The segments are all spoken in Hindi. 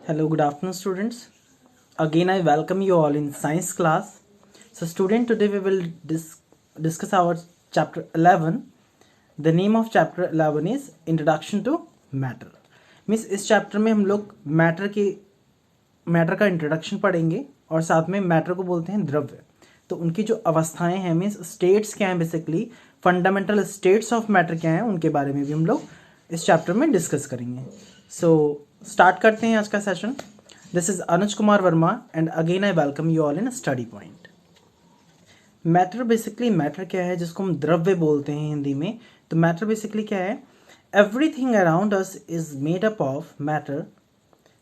Hello, good afternoon, students. Again, I welcome you all in science class. So, student, today we will discuss our chapter 11. The name of chapter 11 is Introduction to Matter. Means इस चैप्टर में हम लोग मैटर का इंट्रोडक्शन पढ़ेंगे और साथ में मैटर को बोलते हैं द्रव्य। तो उनकी जो अवस्थाएं हैं मीन्स स्टेट्स क्या हैं, basically fundamental states of matter क्या हैं, उनके बारे में भी हम लोग इस चैप्टर में डिस्कस करेंगे। सो स्टार्ट करते हैं आज का session. This is Anuj Kumar Verma and again I welcome you all in study point. Matter basically matter क्या है, जिसको हम द्रव्य बोलते हैं हिंदी में। तो मैटर बेसिकली क्या है, everything around us is made up of matter.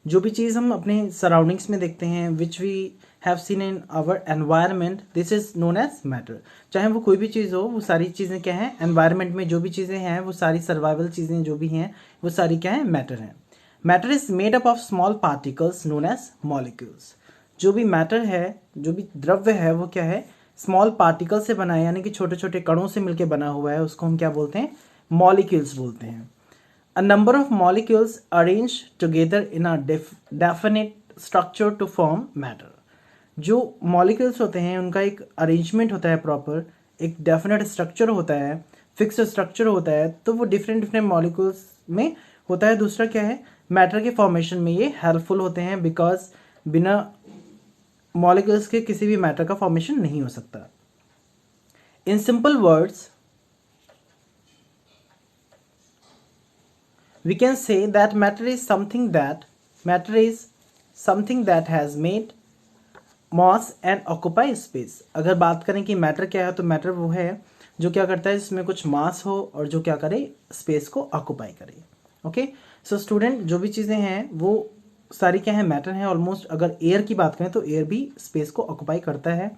जो भी चीज़ हम अपने सराउंडिंग्स में देखते हैं, which we have seen in our environment, this is known as matter. चाहे वो कोई भी चीज़ हो, वो सारी चीज़ें क्या हैं, एनवायरनमेंट में जो भी चीज़ें हैं वो सारी सर्वाइवल चीज़ें जो भी हैं वो सारी क्या है, मैटर हैं। Matter is made up of small particles known as molecules. जो भी मैटर है, जो भी द्रव्य है, वो क्या है, स्मॉल पार्टिकल से बना है, यानी कि छोटे छोटे कणों से मिलकर बना हुआ है। उसको हम क्या बोलते हैं, मॉलिक्यूल्स बोलते हैं। A number of molecules arranged together in a definite structure to form matter. जो molecules होते हैं उनका एक अरेंजमेंट होता है प्रॉपर, एक डेफिनेट स्ट्रक्चर होता है, फिक्स स्ट्रक्चर होता है, तो वो डिफरेंट मॉलिक्यूल्स में होता है। दूसरा क्या है, मैटर के फॉर्मेशन में ये हेल्पफुल होते हैं, बिकॉज बिना मॉलिक्यूल्स के किसी भी मैटर का फॉर्मेशन नहीं हो सकता। In simple words we can say that matter is something that has made mass and occupy space. अगर बात करें कि मैटर क्या है, तो मैटर वो है जो क्या करता है, इसमें कुछ मास हो और जो क्या करे, स्पेस को ऑक्यूपाई करे। ओके, सो स्टूडेंट, जो भी चीज़ें हैं वो सारी क्या है, मैटर हैं ऑलमोस्ट। अगर एयर की बात करें तो एयर भी स्पेस को ऑक्यूपाई करता है।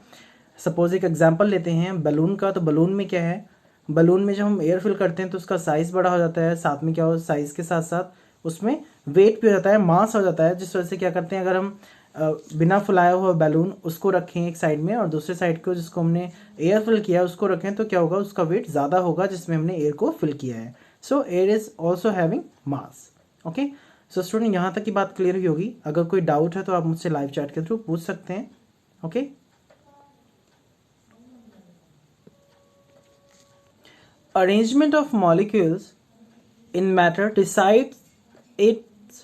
सपोज एक एग्जांपल लेते हैं बलून का। तो बलून में क्या है, बलून में जब हम एयर फिल करते हैं तो उसका साइज़ बड़ा हो जाता है, साथ में क्या हो, साइज़ के साथ साथ उसमें वेट भी हो जाता है, मास हो जाता है, जिस वजह से क्या करते हैं, अगर हम बिना फुलाया हुआ बैलून उसको रखें एक साइड में और दूसरे साइड को जिसको हमने एयर फिल किया है उसको रखें, तो क्या होगा, उसका वेट ज़्यादा होगा जिसमें हमने एयर को फिल किया है। सो air is also having mass. Okay, so student, यहाँ तक की बात क्लियर हुई होगी। अगर कोई डाउट है तो आप मुझसे लाइव चैट के थ्रू पूछ सकते हैं। Okay, arrangement of molecules in matter decides its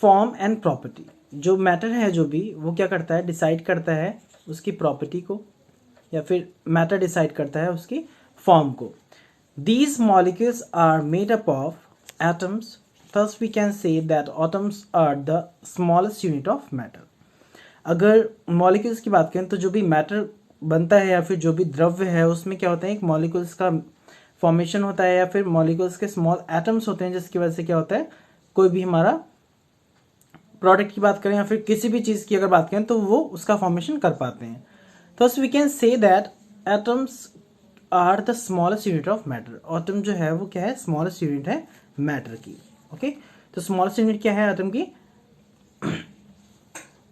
form and property. जो मैटर है जो भी, वो क्या करता है, डिसाइड करता है उसकी प्रॉपर्टी को, या फिर मैटर डिसाइड करता है उसकी फॉर्म को। These molecules are made up of atoms. Thus we can say that atoms are the smallest unit of matter. अगर मॉलिक्यूल्स की बात करें तो जो भी मैटर बनता है या फिर जो भी द्रव्य है उसमें क्या होता है, एक मॉलिक्यूल्स का फॉर्मेशन होता है या फिर मॉलिक्यूल्स के स्मॉल एटम्स होते हैं, जिसकी वजह से क्या होता है, कोई भी हमारा प्रोडक्ट की बात करें या फिर किसी भी चीज़ की अगर बात करें तो वो उसका फॉर्मेशन कर पाते हैं। तो we can say that atoms are the smallest unit of matter. Atom जो है वो क्या है, स्मॉलेस्ट यूनिट है मैटर की। ओके, तो स्मॉलेस्ट यूनिट क्या है एटम की,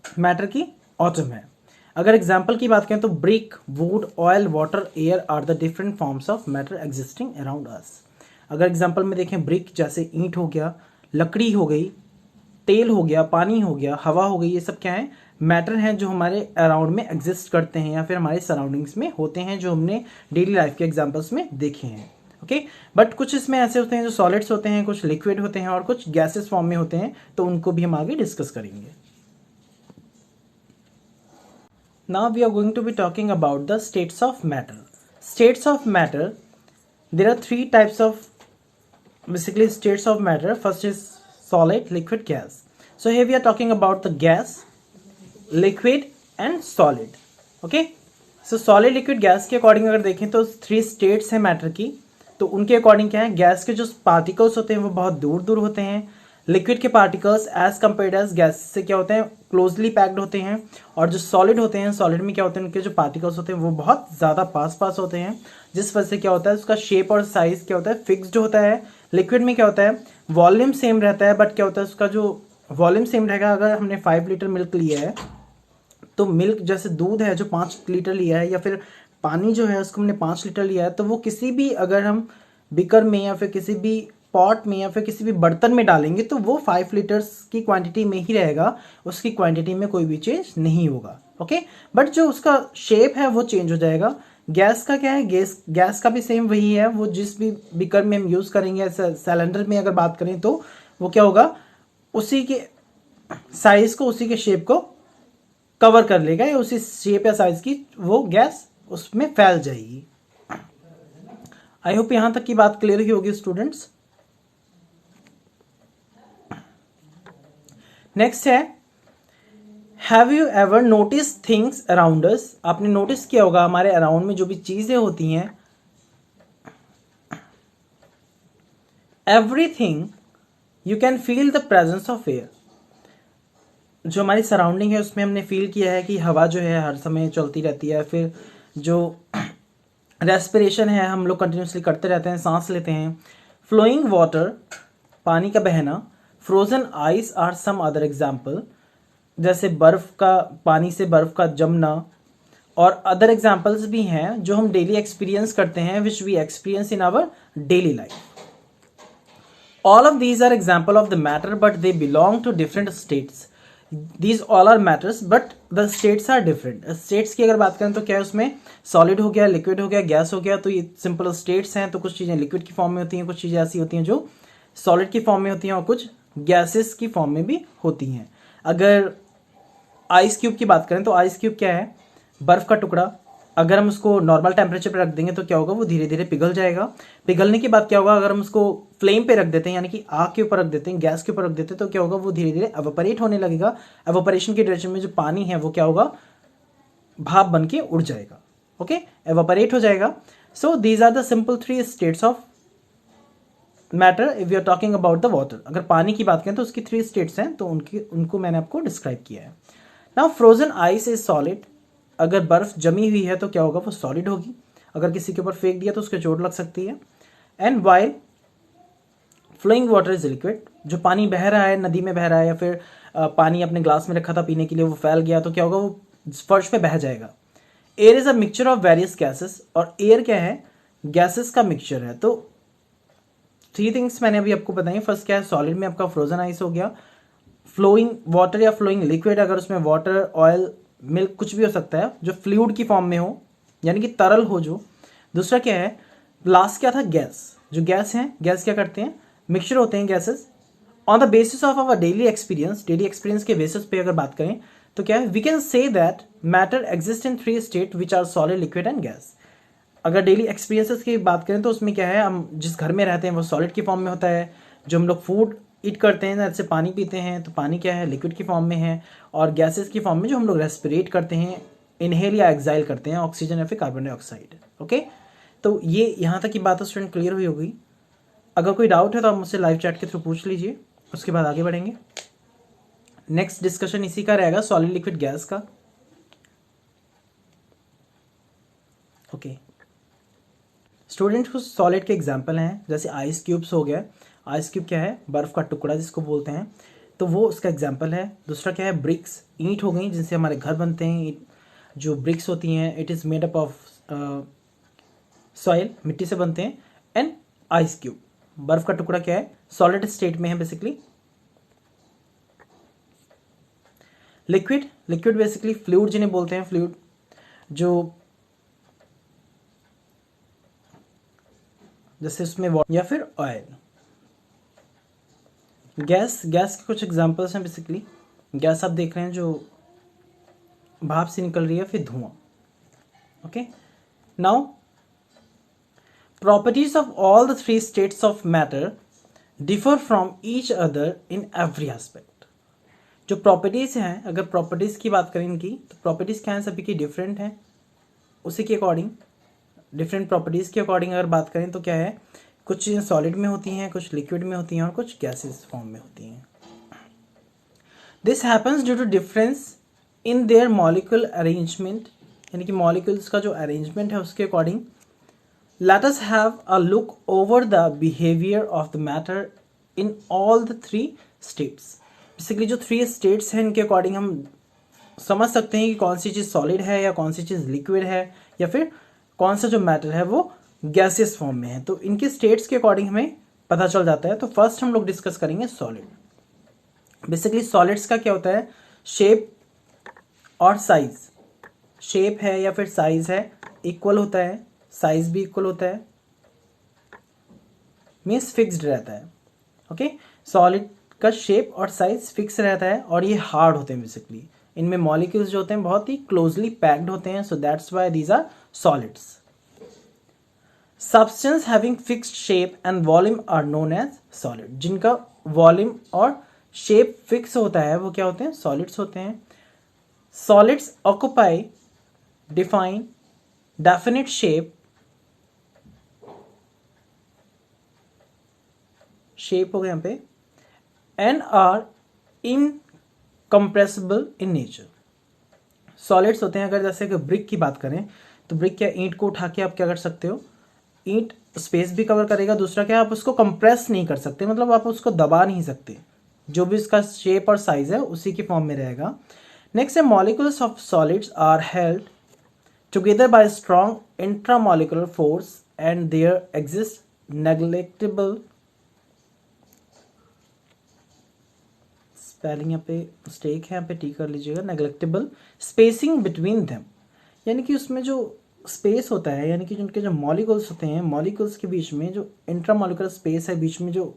मैटर की एटम है। अगर एग्जाम्पल की बात करें तो brick, wood, oil, water, air are the different forms of matter existing around us. अगर एग्जाम्पल में देखें, ब्रिक जैसे ईंट हो गया, लकड़ी हो गई, तेल हो गया, पानी हो गया, हवा हो गई, ये सब क्या है, मैटर हैं जो हमारे अराउंड में एग्जिस्ट करते हैं या फिर हमारे सराउंडिंग्स में होते हैं, जो हमने डेली लाइफ के एग्जाम्पल्स में देखे हैं। ओके, बट कुछ इसमें ऐसे होते हैं जो सॉलिड्स होते हैं, कुछ लिक्विड होते हैं और कुछ गैसेस फॉर्म में होते हैं, तो उनको भी हम आगे डिस्कस करेंगे। Now we are going to be talking about the states of matter. States of matter, there are three types of basically states of matter. First is solid, liquid, gas. So here we are talking about the gas, liquid and solid. Okay, so solid, liquid, gas के अकॉर्डिंग अगर देखें तो थ्री स्टेट्स हैं मैटर की। तो उनके अकॉर्डिंग क्या है, गैस के जो पार्टिकल्स होते हैं वो बहुत दूर दूर होते हैं। लिक्विड के particles as compared as gas से क्या होते हैं, क्लोजली पैक्ड होते हैं। और जो सॉलिड होते हैं, सॉलिड में क्या होते हैं, उनके जो पार्टिकल्स होते हैं वो बहुत ज़्यादा पास पास होते हैं, जिस वजह से क्या होता है, उसका शेप और साइज क्या होता है, फिक्स्ड होता है। लिक्विड में क्या होता है, वॉल्यूम सेम रहता है, बट क्या होता है, उसका जो वॉल्यूम सेम रहेगा। अगर हमने 5 लीटर मिल्क लिया है तो मिल्क जैसे दूध है जो 5 लीटर लिया है, या फिर पानी जो है उसको हमने 5 लीटर लिया है, तो वो किसी भी अगर हम बिकर में या फिर किसी भी पॉट में या फिर किसी भी बर्तन में डालेंगे तो वो 5 लीटर्स की क्वांटिटी में ही रहेगा, उसकी क्वांटिटी में कोई भी चेंज नहीं होगा। ओके, बट जो उसका शेप है वो चेंज हो जाएगा। गैस का क्या है, गैस का भी सेम वही है, वो जिस भी बीकर में हम यूज़ करेंगे, सिलेंडर में अगर बात करें तो वो क्या होगा, उसी के साइज को, उसी के शेप को कवर कर लेगा, या उसी शेप या साइज की वो गैस उसमें फैल जाएगी। आई होप यहां तक की बात क्लियर ही होगी स्टूडेंट्स। नेक्स्ट है, have you ever notice things around us. आपने नोटिस किया होगा हमारे अराउंड में जो भी चीजें होती हैं, everything you can feel the presence of air. जो हमारी सराउंडिंग है उसमें हमने फील किया है कि हवा जो है हर समय चलती रहती है, फिर जो रेस्पिरेशन है हम लोग कंटिन्यूसली करते रहते हैं, सांस लेते हैं। फ्लोइंग वाटर, पानी का बहना। Frozen ice are some other example, जैसे बर्फ का, पानी से बर्फ का जमना। और अदर एग्जाम्पल्स भी हैं जो हम डेली एक्सपीरियंस करते हैं, which we experience in our daily life. All of these are example of the matter, but they belong to different states. These all are matters, but the states are different. States की अगर बात करें तो क्या है, उसमें सॉलिड हो गया, लिक्विड हो गया, गैस हो गया, तो ये सिंपल स्टेट्स हैं। तो कुछ चीज़ें लिक्विड की फॉर्म में होती हैं, कुछ चीज़ें ऐसी होती हैं जो सॉलिड की फॉर्म में होती हैं, और कुछ गैसेस की फॉर्म में भी होती हैं। अगर आइस क्यूब की बात करें तो आइस क्यूब क्या है, बर्फ का टुकड़ा। अगर हम उसको नॉर्मल टेम्परेचर पे रख देंगे तो क्या होगा, वो धीरे धीरे पिघल जाएगा। पिघलने के बाद क्या होगा, अगर हम उसको फ्लेम पे रख देते हैं, यानी कि आग के ऊपर रख देते हैं, गैस के ऊपर रख देते हैं, तो क्या होगा, वो धीरे धीरे एवोपरेट होने लगेगा। एवोपरेशन की डायरेक्शन में जो पानी है वो क्या होगा, भाप बन के उड़ जाएगा। ओके, एवोपरेट हो जाएगा। So these are the simple 3 states of matter if you are talking about the water. अगर पानी की बात करें तो उसकी 3 स्टेट्स हैं, तो उनको मैंने आपको डिस्क्राइब किया है। Now frozen ice is solid. अगर बर्फ जमी हुई है तो क्या होगा, वो सॉलिड होगी। अगर किसी के ऊपर फेंक दिया तो उसके चोट लग सकती है। And while flowing water is liquid. जो पानी बह रहा है, नदी में बह रहा है, या फिर पानी अपने ग्लास में रखा था पीने के लिए, वो फैल गया तो क्या होगा, वो फर्श पे बह जाएगा। Air is a mixture of various gases. और एयर क्या है, गैसेस का मिक्सचर है। तो 3 थिंग्स मैंने अभी आपको बताई। फर्स्ट क्या है, सॉलिड में आपका फ्रोजन आइस हो गया। फ्लोइंग वाटर या फ्लोइंग लिक्विड, अगर उसमें वाटर, ऑयल, मिल्क कुछ भी हो सकता है जो फ्लूइड की फॉर्म में हो, यानी कि तरल हो जो। दूसरा क्या है, लास्ट क्या था, गैस। जो गैस है, गैस क्या करते हैं, मिक्सचर होते हैं gases. On the basis of our daily experience के बेसिस पे अगर बात करें तो क्या है, we can say that matter exist in 3 state which are solid, liquid and gas. अगर डेली एक्सपीरियंसेस की बात करें तो उसमें क्या है, हम जिस घर में रहते हैं वो सॉलिड की फॉर्म में होता है। जो हम लोग फूड ईट करते हैं, जैसे पानी पीते हैं, तो पानी क्या है, लिक्विड की फॉर्म में है। और गैसेस की फॉर्म में जो हम लोग रेस्पिरेट करते हैं, इनहेल या एक्साइल करते हैं, ऑक्सीजन या फिर कार्बन डाइऑक्साइड। ओके, तो ये यहाँ तक की बात स्टूडेंट क्लियर हुई होगी। अगर कोई डाउट है तो आप मुझसे लाइव चैट के थ्रू पूछ लीजिए, उसके बाद आगे बढ़ेंगे। नेक्स्ट डिस्कशन इसी का रहेगा, सॉलिड, लिक्विड, गैस का। ओके स्टूडेंट, कुछ सॉलिड के एग्जाम्पल हैं, जैसे आइस क्यूब्स हो गया। आइस क्यूब क्या है, बर्फ का टुकड़ा जिसको बोलते हैं, तो वो उसका एग्जाम्पल है। दूसरा क्या है, ब्रिक्स, ईंट हो गई जिनसे हमारे घर बनते हैं। जो ब्रिक्स होती हैं, it is made up of soil, मिट्टी से बनते हैं। एंड आइस क्यूब, बर्फ का टुकड़ा क्या है, सॉलिड स्टेट में है बेसिकली। लिक्विड बेसिकली फ्लूइड जिन्हें बोलते हैं, फ्लूइड जो जैसे उसमें वाटर या फिर ऑयल। गैस के कुछ एग्जांपल्स हैं बेसिकली। गैस आप देख रहे हैं जो भाप से निकल रही है, फिर धुआं। Okay, now properties of all the 3 states of matter differ from each other in every aspect. जो प्रॉपर्टीज हैं, अगर प्रॉपर्टीज की बात करें इनकी, तो प्रॉपर्टीज क्या है, सभी की डिफरेंट है। उसी के अकॉर्डिंग, डिफरेंट प्रॉपर्टीज के अकॉर्डिंग अगर बात करें तो क्या है, कुछ चीज़ें सॉलिड में होती हैं, कुछ लिक्विड में होती हैं, और कुछ गैसेस फॉर्म में होती हैं। This happens due to difference in their molecule arrangement, यानी कि मॉलिक्यूल्स का जो अरेंजमेंट है उसके according. Let us have a look over the behaviour of the matter in all the 3 states. Basically जो 3 स्टेट्स हैं, इनके अकॉर्डिंग हम समझ सकते हैं कि कौन सी चीज़ सॉलिड है या कौन सी चीज़ लिक्विड है, या फिर कौन सा जो मैटर है वो गैसियस फॉर्म में है। तो इनके स्टेट्स के अकॉर्डिंग हमें पता चल जाता है। तो फर्स्ट हम लोग डिस्कस करेंगे सॉलिड। बेसिकली सॉलिड्स का क्या होता है, शेप और साइज, शेप है या फिर साइज है इक्वल होता है, साइज भी इक्वल होता है, मीन्स फिक्स्ड रहता है। ओके, सॉलिड का शेप और साइज फिक्स रहता है और ये हार्ड होते हैं। बेसिकली इनमें मॉलिक्यूल्स जो होते हैं बहुत ही क्लोजली पैक्ड होते हैं, so that's why these are solids. Substance having fixed shape and volume are known as solid. जिनका वॉल्यूम और शेप फिक्स होता है वो क्या होते हैं, सॉलिड्स होते हैं। Solids occupy define definite shape हो गया यहाँ पे, and are incompressible in nature. Solids होते हैं, अगर जैसे कि ब्रिक की बात करें तो ब्रिक या ईंट को उठा के आप क्या कर सकते हो, ईंट स्पेस भी कवर करेगा, दूसरा क्या आप उसको कंप्रेस नहीं कर सकते, मतलब आप उसको दबा नहीं सकते, जो भी इसका शेप और साइज है उसी की फॉर्म में रहेगा। नेक्स्ट है molecules of solids are held together by strong intramolecular force and there exist negligible, spelling यहाँ पे मिस्टेक है, यहाँ पे टी कर लीजिएगा, नेग्लेक्टेबल स्पेसिंग बिटवीन देम, यानी कि उसमें जो स्पेस होता है, यानी कि उनके जो मॉलिक्यूल्स होते हैं, मॉलिक्यूल्स के बीच में जो इंट्रामॉलिक्यूलर स्पेस है, बीच में जो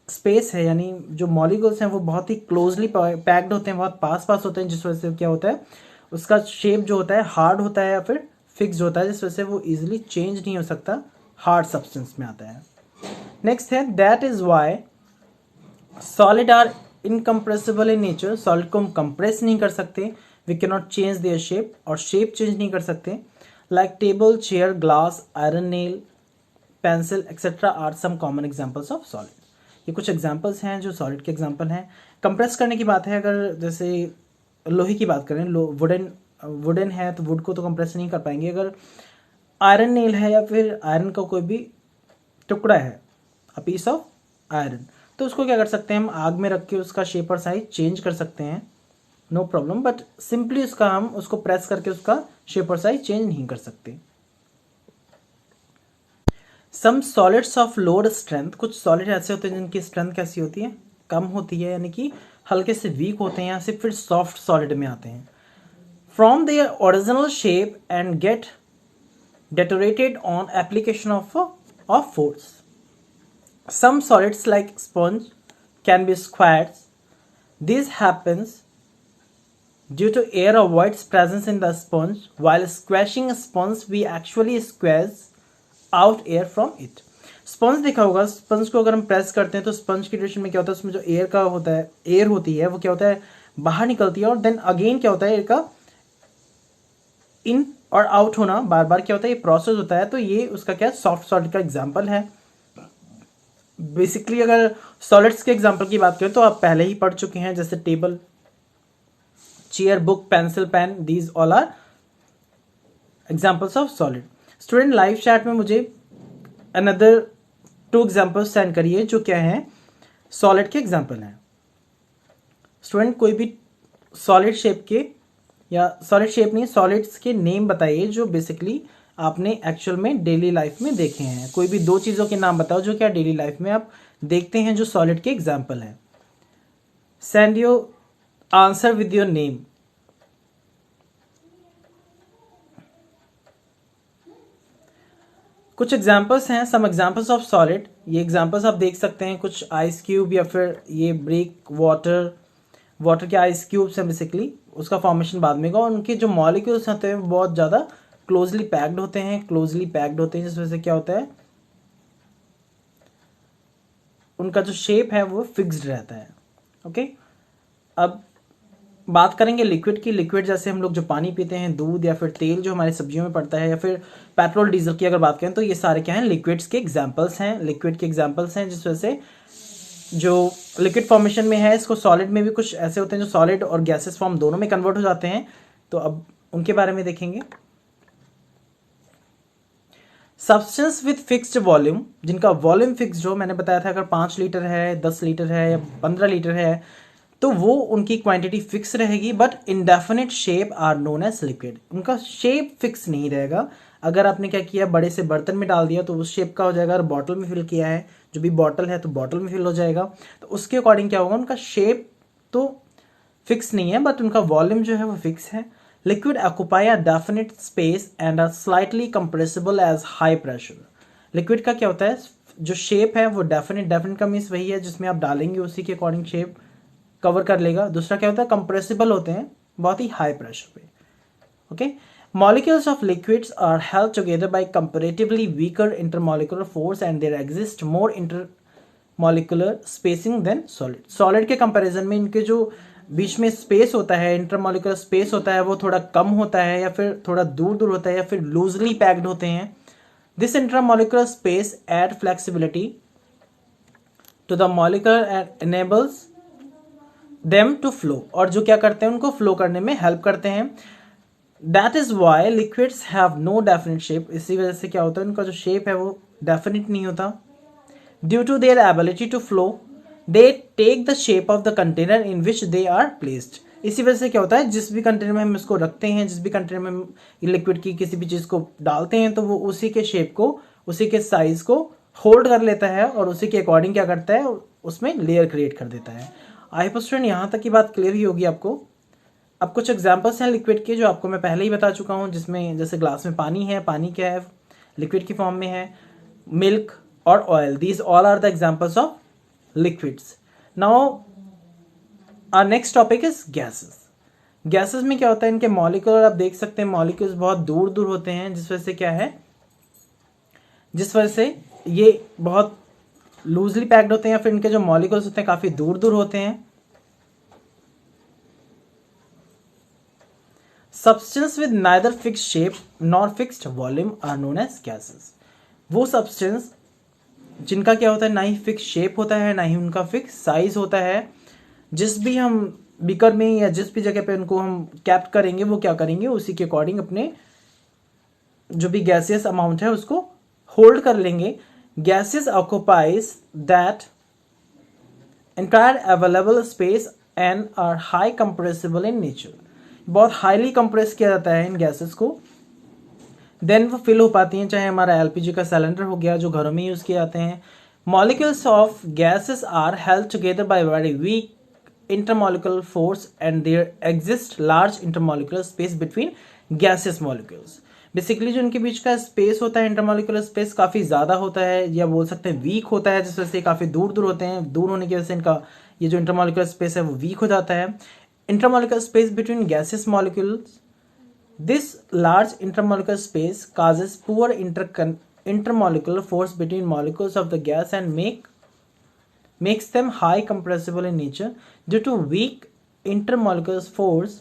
स्पेस है, यानी जो मॉलिक्यूल्स हैं वो बहुत ही क्लोजली पैक्ड होते हैं, बहुत पास पास होते हैं, जिस वजह से क्या होता है उसका शेप जो होता है हार्ड होता है या फिर फिक्स होता है, जिस वजह से वो इजिली चेंज नहीं हो सकता, हार्ड सब्सटेंस में आता है। नेक्स्ट है that is why solid are incompressible in nature. Solid को हम कंप्रेस नहीं कर सकते, we can not change their shape, और शेप चेंज नहीं कर सकते। Like table, chair, glass, iron nail, pencil etcetera are some common examples of solid. ये कुछ एग्जांपल्स हैं जो सॉलिड के एग्जांपल हैं। कंप्रेस करने की बात है, अगर जैसे लोहे की बात करें, वुडन है तो वुड को तो कंप्रेस नहीं कर पाएंगे। अगर आयरन नेल है या फिर आयरन का कोई भी टुकड़ा है, अ पीस ऑफ आयरन, तो उसको क्या कर सकते हैं हम आग में रख के उसका शेप और साइज चेंज कर सकते हैं, नो प्रॉब्लम, बट सिंपली उसका हम उसको प्रेस करके उसका शेप और साइज चेंज नहीं कर सकते। सम सॉलिड्स ऑफ लोअर स्ट्रेंथ, कुछ सॉलिड ऐसे होते हैं जिनकी स्ट्रेंथ कैसी होती है, कम होती है, यानी कि हल्के से वीक होते हैं, या सिर्फ फिर सॉफ्ट सॉलिड में आते हैं। From their original shape and get deteriorated on application of force. Some solids like sponge can be squared. This happens due to air avoids presence in the sponge. While squashing a sponge, we actually squeeze out air from it. Sponge देखा होगा, स्पंज को अगर हम प्रेस करते हैं तो स्पंज की ड्यूरेशन में क्या होता है, उसमें जो एयर का होता है, एयर होती है वो क्या होता है बाहर निकलती है, और देन अगेन क्या होता है एयर का इन और आउट होना बार बार क्या होता है, ये प्रोसेस होता है। तो ये उसका क्या सॉफ्ट सॉलिड का एग्जांपल है। बेसिकली अगर सॉलिड्स के एग्जांपल की बात करें तो आप पहले ही पढ़ चुके हैं, जैसे table, chair, book, pencil, pen, these all are examples of solid. Student live chat में मुझे अनदर 2 एग्जांपल्स सेंड करिए जो क्या है सॉलिड के एग्जांपल हैं। स्टूडेंट कोई भी सॉलिड शेप के, या सॉलिड शेप नहीं, सॉलिड्स के नेम बताइए जो बेसिकली आपने एक्चुअल में डेली लाइफ में देखे हैं। कोई भी 2 चीज़ों के नाम बताओ जो क्या डेली लाइफ में आप देखते हैं जो सॉलिड के एग्जांपल हैं। Send your answer with your name. कुछ एग्जांपल्स हैं, सम एग्जांपल्स ऑफ सॉलिड। ये एग्जांपल्स आप देख सकते हैं, कुछ आइस क्यूब या फिर ये ब्रिक, वाटर के आइस क्यूब्स हैं बेसिकली, उसका फॉर्मेशन बाद में होगा। और उनके जो मॉलिक्यूल्स होते हैं बहुत ज़्यादा क्लोजली पैक्ड होते हैं, जिस वजह से क्या होता है उनका जो शेप है वो फिक्स्ड रहता है। ओके, अब बात करेंगे लिक्विड की। लिक्विड जैसे हम लोग जो पानी पीते हैं, दूध या फिर तेल जो हमारी सब्जियों में पड़ता है, या फिर पेट्रोल डीजल की अगर बात करें तो ये सारे क्या हैं लिक्विड्स के एग्जाम्पल्स हैं, लिक्विड के एग्जाम्पल्स हैं, जिस वजह से जो लिक्विड फॉर्मेशन में है इसको सॉलिड में भी कुछ ऐसे होते हैं जो सॉलिड और गैसेस फॉर्म दोनों में कन्वर्ट हो जाते हैं। तो अब उनके बारे में देखेंगे। सब्सटेंस विथ फिक्स्ड वॉल्यूम, जिनका वॉल्यूम फिक्स्ड हो, मैंने बताया था अगर 5 लीटर है, 10 लीटर है या 15 लीटर है तो वो उनकी क्वांटिटी फिक्स रहेगी, but indefinite shape are known as liquid. उनका शेप फिक्स नहीं रहेगा, अगर आपने क्या किया, बड़े से बर्तन में डाल दिया तो उस शेप का हो जाएगा। अगर बॉटल में फिल किया है, जो भी बॉटल है, तो बॉटल में फिल हो जाएगा। तो उसके अकॉर्डिंग क्या होगा, उनका शेप तो फिक्स नहीं है बट उनका वॉल्यूम जो है वो फिक्स है। Liquid occupy a definite space and are slightly compressible as high pressure. Liquid का क्या होता है, जो शेप है वो डेफिनेट का मीन्स वही है जिसमें आप डालेंगे उसी के अकॉर्डिंग शेप कवर कर लेगा। दूसरा क्या होता है, कंप्रेसिबल होते हैं बहुत ही हाई प्रेशर पे। Okay, molecules of liquids are held together by comparatively weaker intermolecular force and there exist more intermolecular spacing than solid। solid के कंपैरिजन में इनके जो बीच में स्पेस होता है, इंटरमोलिकुलर स्पेस होता है, वो थोड़ा कम होता है या फिर थोड़ा दूर दूर होता है या फिर लूजली पैक्ड होते हैं। This intermolecular space add flexibility to the molecule and enables them to flow, और जो क्या करते हैं, उनको फ्लो करने में हेल्प करते हैं। That is why liquids have no definite shape. इसी वजह से क्या होता है, उनका जो शेप है वो डेफिनेट नहीं होता। Due to their ability to flow they take the shape of the container in which they are placed. इसी वजह से क्या होता है, जिस भी कंटेनर में हम इसको रखते हैं, जिस भी कंटेनर में हम लिक्विड की किसी भी चीज को डालते हैं, तो वो उसी के शेप को, उसी के साइज को होल्ड कर लेता है और उसी के अकॉर्डिंग क्या करता है, उसमें लेयर क्रिएट कर देता है। आई होप स्टूडेंट यहाँ तक की बात क्लियर ही होगी आपको। अब कुछ एग्जांपल्स हैं लिक्विड के जो आपको मैं पहले ही बता चुका हूँ, जिसमें जैसे ग्लास में पानी है, पानी क्या है, लिक्विड की फॉर्म में है, मिल्क और oil, these all are the examples of liquids. Now our next topic is gases. Gases में क्या होता है, इनके मॉलिक्यूल आप देख सकते हैं, मॉलिक्यूल्स बहुत दूर दूर होते हैं, जिस वजह से क्या है, जिस वजह से ये बहुत लूजली पैक्ड होते हैं या फिर इनके जो मॉलिक्यूल्स होते हैं काफी दूर दूर होते हैं। Substance with neither fixed shape nor fixed volume are known as gases. वो सब्सटेंस जिनका क्या होता है, ना ही फिक्स शेप होता है, ना ही उनका फिक्स साइज होता है, जिस भी हम बीकर में या जिस भी जगह पे उनको हम कैप्ट करेंगे, वो क्या करेंगे, उसी के अकॉर्डिंग अपने जो भी गैसियस अमाउंट है उसको होल्ड कर लेंगे। Gases occupies that entire available space and are high compressible in nature. बहुत हाईली कंप्रेस किया जाता है इन गैसेस को, देन वो फिल हो पाती हैं। चाहे हमारा एलपीजी का सिलेंडर हो गया जो घरों में यूज किए जाते हैं। Molecules of gases are held together by very weak intermolecular force and there exists large intermolecular space between gaseous molecules। Basically जो इनके बीच का स्पेस होता है, इंटरमोलिकुलर स्पेस काफी ज्यादा होता है, या बोल सकते हैं वीक होता है, जिस वजह से काफी दूर दूर होते हैं। दूर होने की वजह से इनका ये जो इंटरमोलिकुलर स्पेस है वो वीक हो जाता है। Intermolecular space between gases molecules, this large intermolecular space causes poor intermolecular force between molecules of the gas and makes them high compressible in nature. Due to weak intermolecular force,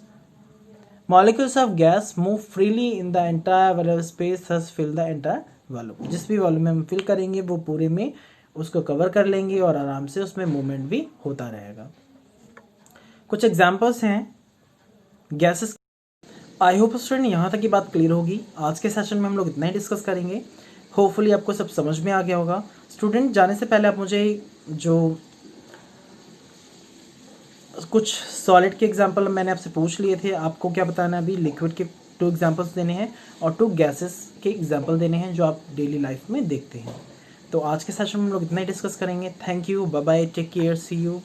molecules of gas move freely in the entire available space, thus fill the entire volume। जिस भी वॉल्यूम में हम फिल करेंगे वो पूरे में उसको कवर कर लेंगे और आराम से उसमें मूवमेंट भी होता रहेगा। कुछ एग्जांपल्स हैं गैसेस। आई होप स्टूडेंट यहाँ तक की बात क्लियर होगी। आज के सेशन में हम लोग इतना ही डिस्कस करेंगे। होपफुली आपको सब समझ में आ गया होगा। स्टूडेंट जाने से पहले आप मुझे जो कुछ सॉलिड के एग्जांपल मैंने आपसे पूछ लिए थे, आपको क्या बताना है, अभी लिक्विड के 2 एग्जांपल्स देने हैं और 2 गैसेस के एग्जांपल देने हैं जो आप डेली लाइफ में देखते हैं। तो आज के सेशन में हम लोग इतना ही डिस्कस करेंगे। Thank you, bye bye, take care, see you.